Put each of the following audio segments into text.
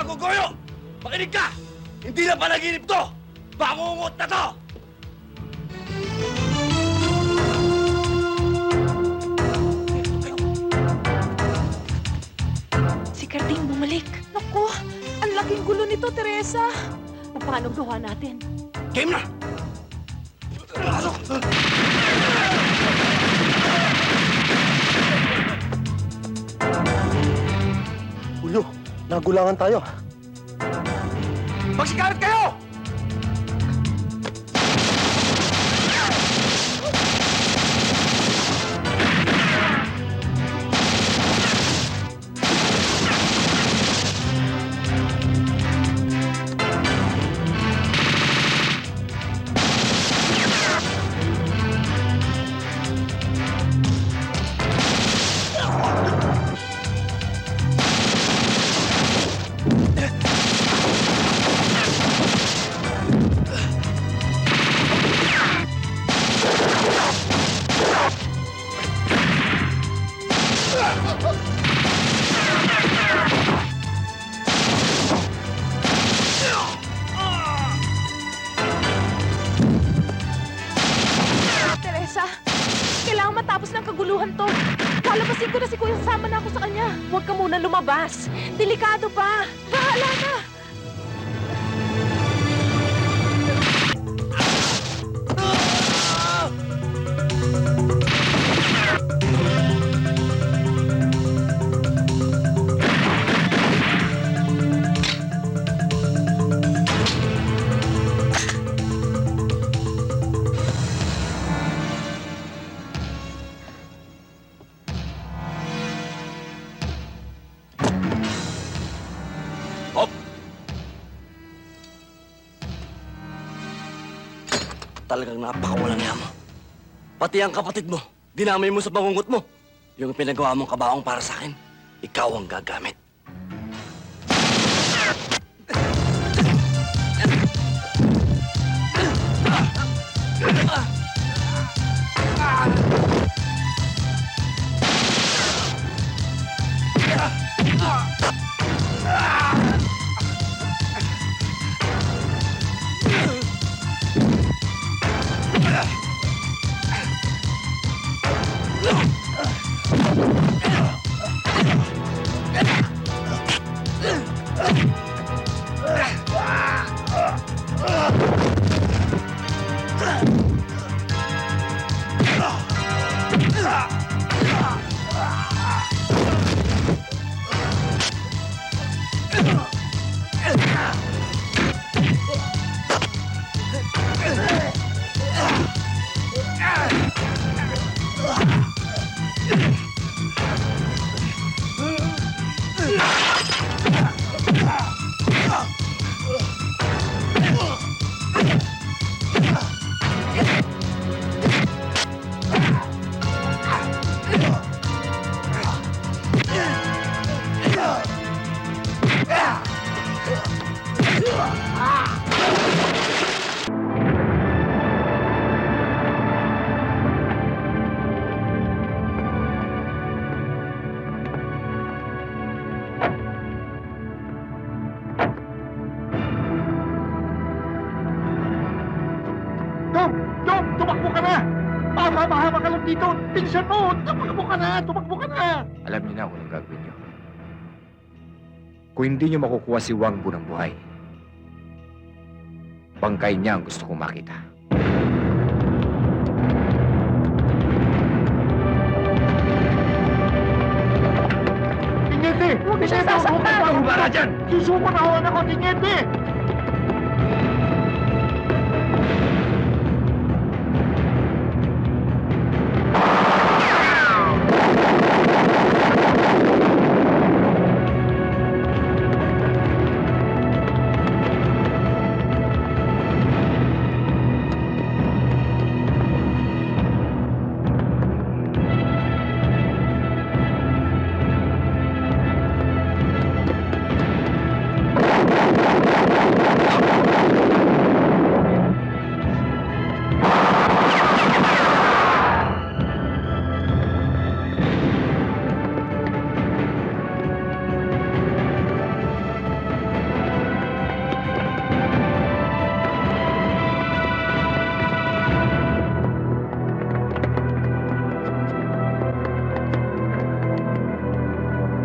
Mga Gogoyo! Makinig ka! Hindi na panaginip to! Bangungot na to! Si Carding bumalik. Naku, ang laking gulo nito, Teresa. Paano gawa natin? Game na! Pasok! Julio, nagulangan tayo. Magsikalat kayo! Teresa, kailangan matapos ng kaguluhan to. Lalabasin ko na si Kuya, sama na ako sa kanya. Huwag ka muna lumabas. Delikado pa. Bahala na. Hop! Talagang napakawalang niya mo. Pati ang kapatid mo, dinamay mo sa bangungot mo. Yung pinagawa mong kabaong para sa akin, ikaw ang gagamit. Dom! Tumakbo ka na! Mahaba ka lang dito! Pinsan mo! Tumakbo ka na! Alam niyo na kung anong gagawin niyo. Kung hindi niyo makukuha si Wang Bu ng buhay, bangkay niya ang gusto kong makita. Tingete! Huwag mo siya sasaktan! Humara dyan! Susumanahon ako, Tingete!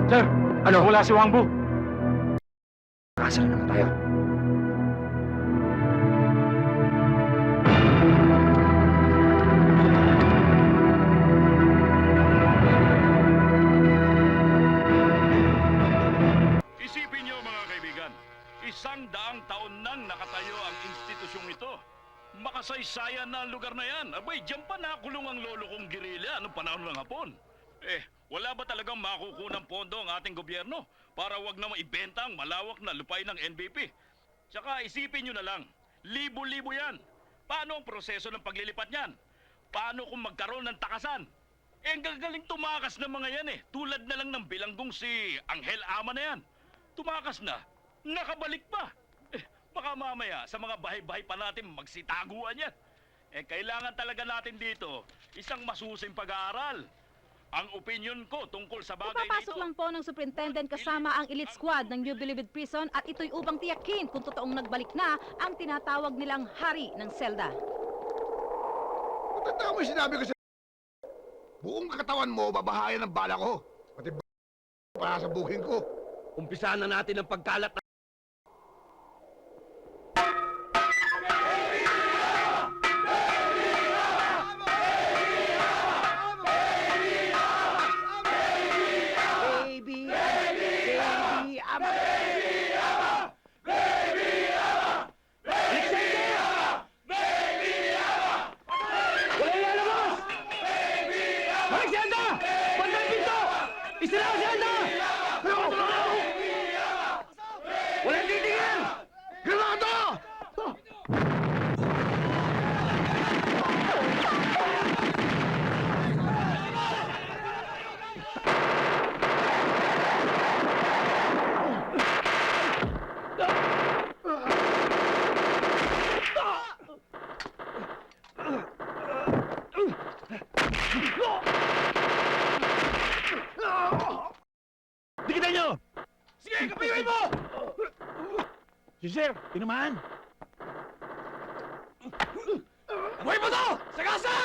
Sir, Ano? wala si Wangbu. Kasal na naman tayo. Isipin niyo mga kaibigan, 100 taon nang nakatayo ang institusyong ito. Makasaysayan na ang lugar na yan. Abay, diyan pa nakulong ang lolo kong Guerrilla noong panahon ng Hapon. Wala ba talagang makukunang pondo ang ating gobyerno para wag na maibenta ang malawak na lupain ng NBP? Tsaka isipin niyo na lang, libo-libo yan. Paano ang proseso ng paglilipat niyan? Paano kung magkaroon ng takasan? Ang gagaling tumakas ng mga yan Tulad na lang ng bilanggong si Angel Ama na yan. Tumakas na, nakabalik pa. Baka mamaya sa mga bahay-bahay pa natin magsitaguan yan. Kailangan talaga natin dito isang masusing pag-aaral. Ang opinion ko tungkol sa bagay na Ipapasok ito... lang po ng superintendent kasama ang elite squad ng New Bilibid Prison at ito'y upang tiyakin kung totoong nagbalik na ang tinatawag nilang hari ng selda. Tanda mo yung sinabi ko sa... Buong katawan mo, babahayan ng bala ko. Pati para sa buking ko. Umpisahan na natin ang pagkalat na... Granada! Dikitan nyo! Sige, kapayuin mo! Si Sir, tinamaan. Buhay mo to! Sa kasa!